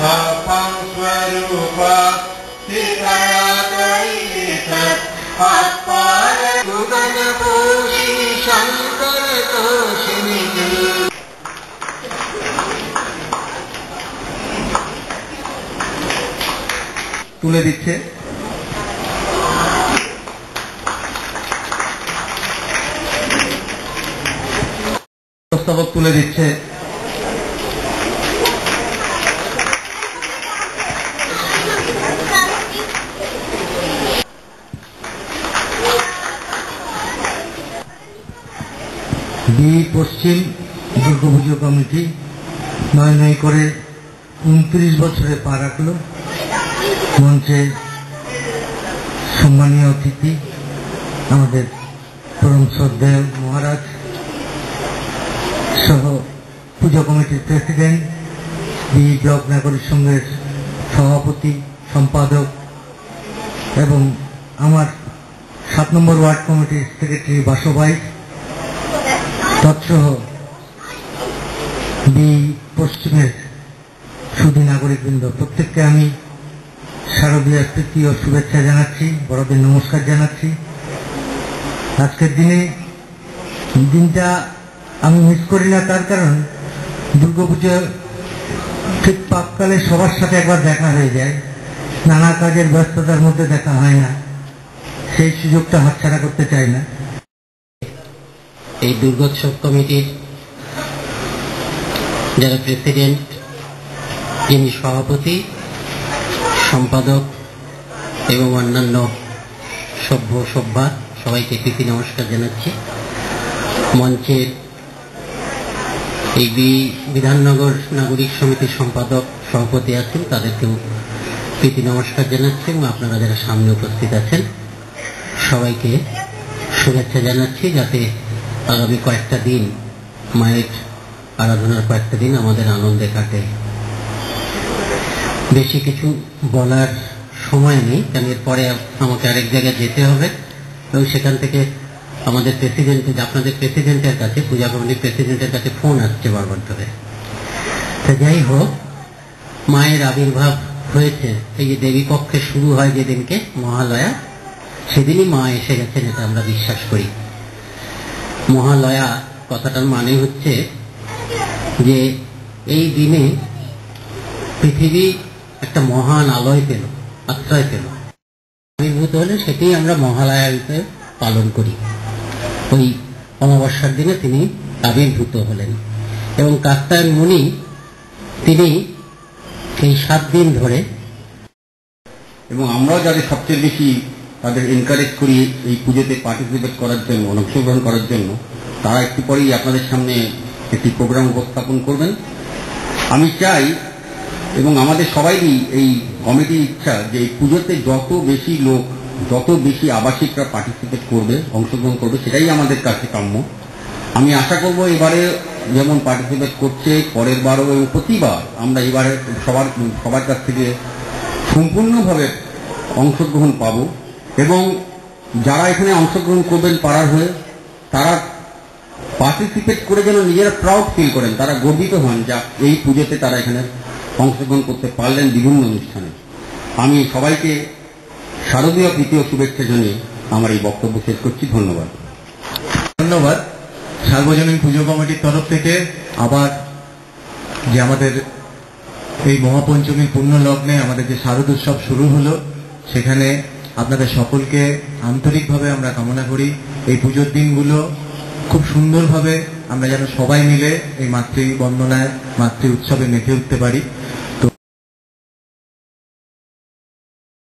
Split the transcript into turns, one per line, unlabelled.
Sapang Swarupa Sitayakai Sat Atpare Gugana Pushi Shankara Toshini তুলে দিচ্ছে প্রস্তাবক তুলে দিচ্ছে পশ্চিম দুর্গাপুজো কমিটি নয় নয় করে 29 বছরে পা রাখলো। মঞ্চে সম্মানীয় অতিথি আমাদের পরম শ্রদ্ধেয় মহারাজ সহ পুজো কমিটির প্রেসিডেন্ট, ব্লক নাগরিক সংঘের সভাপতি সম্পাদক এবং আমার 7 নম্বর ওয়ার্ড কমিটির সেক্রেটারি বাসভাই তৎসহ পশ্চিমের সুধী নাগরিকবৃন্দ, প্রত্যেককে আমি শারদীয়ার প্রীতি ও শুভেচ্ছা জানাচ্ছি, বড়দের নমস্কার জানাচ্ছি। আজকের দিনটা আমি মিস করি না, তার কারণ দুর্গাপুজো ঠিক প্রাক্কালে সবার সাথে একবার দেখা হয়ে যায়, নানা কাজের ব্যস্ততার মধ্যে দেখা হয় না, সেই সুযোগটা হাতছাড়া করতে চাই না।
এই দুর্গোৎসব কমিটির যারা প্রেসিডেন্ট, যিনি সভাপতি, সম্পাদক এবং অন্যান্য সভ্যা সবাইকে প্রীতি নমস্কার জানাচ্ছি। মঞ্চের এই বিধাননগর নাগরিক সমিতির সম্পাদক সভাপতি আছেন, তাদেরকেও প্রীতি নমস্কার জানাচ্ছি এবং আপনারা যারা সামনে উপস্থিত আছেন সবাইকে শুভেচ্ছা জানাচ্ছি, যাতে আগামী কয়েকটা দিন মায়ের আরাধনার কয়েকটা দিন আমাদের আনন্দে কাটে। বেশি কিছু বলার সময় নেই, কারণ এরপরে আমাকে আরেক জায়গায় যেতে হবে এবং সেখান থেকে আমাদের আপনাদের প্রেসিডেন্টের কাছে, পূজা কমিটির প্রেসিডেন্টের কাছে ফোন আসছে বারবার ধরে। তো যাই হোক, মায়ের আবির্ভাব হয়েছে, এই যে দেবী পক্ষে শুরু হয় যেদিনকে মহালয়া, সেদিনই মা এসে গেছেন, এটা আমরা বিশ্বাস করি। মহালয়া কথাটার মানে হচ্ছে যে এই দিনে পৃথিবী একটা মহান আলয় পেল, আশ্রয় পেল, আবির্ভূত হলে সেটাই আমরা মহালয়া রূপে পালন করি। ওই অমাবস্যার দিনে তিনি আবির্ভূত হলেন এবং কাত্যায়ন মুনি তিনি এই 7 দিন ধরে,
এবং আমরাও যাদের সবচেয়ে বেশি তাদের এনকারেজ করি এই পুজোতে পার্টিসিপেট করার জন্য, অংশগ্রহণ করার জন্য, তারা একটু পরেই আপনাদের সামনে একটি প্রোগ্রাম উপস্থাপন করবেন। আমি চাই এবং আমাদের সবাইই এই কমিটির ইচ্ছা যে এই পুজোতে যত বেশি লোক, যত বেশি আবাসিকরা পার্টিসিপেট করবে, অংশগ্রহণ করবে, সেটাই আমাদের কাছে কাম্য। আমি আশা করব এবারে যেমন পার্টিসিপেট করছে, পরের বারও এবং প্রতিবার আমরা এবারে সবার কাছ থেকে সম্পূর্ণভাবে অংশগ্রহণ পাব এবং যারা এখানে অংশগ্রহণ করবেন পাড়ার হয়ে, তারা পার্টিসিপেট করে যেন নিজেরা প্রাউড ফিল করেন, তারা গর্বিত হন যা এই পুজোতে তারা এখানে অংশগ্রহণ করতে পারলেন বিভিন্ন অনুষ্ঠানে। আমি সবাইকে শারদীয় প্রীতি ও শুভেচ্ছা জানিয়ে আমার এই বক্তব্য শেষ করছি। ধন্যবাদ।
ধন্যবাদ। সার্বজনীন পুজো কমিটির তরফ থেকে আবার যে আমাদের এই মহাপঞ্চমীর পুণ্য লগ্নে আমাদের যে শারদ উৎসব শুরু হলো, সেখানে আপনাদের সকলকে আন্তরিকভাবে আমরা কামনা করি এই পুজোর দিনগুলো খুব সুন্দরভাবে আমরা যেন সবাই মিলে এই মাতৃ বন্দনায়, মাতৃ উৎসবে মেতে উঠতে পারি।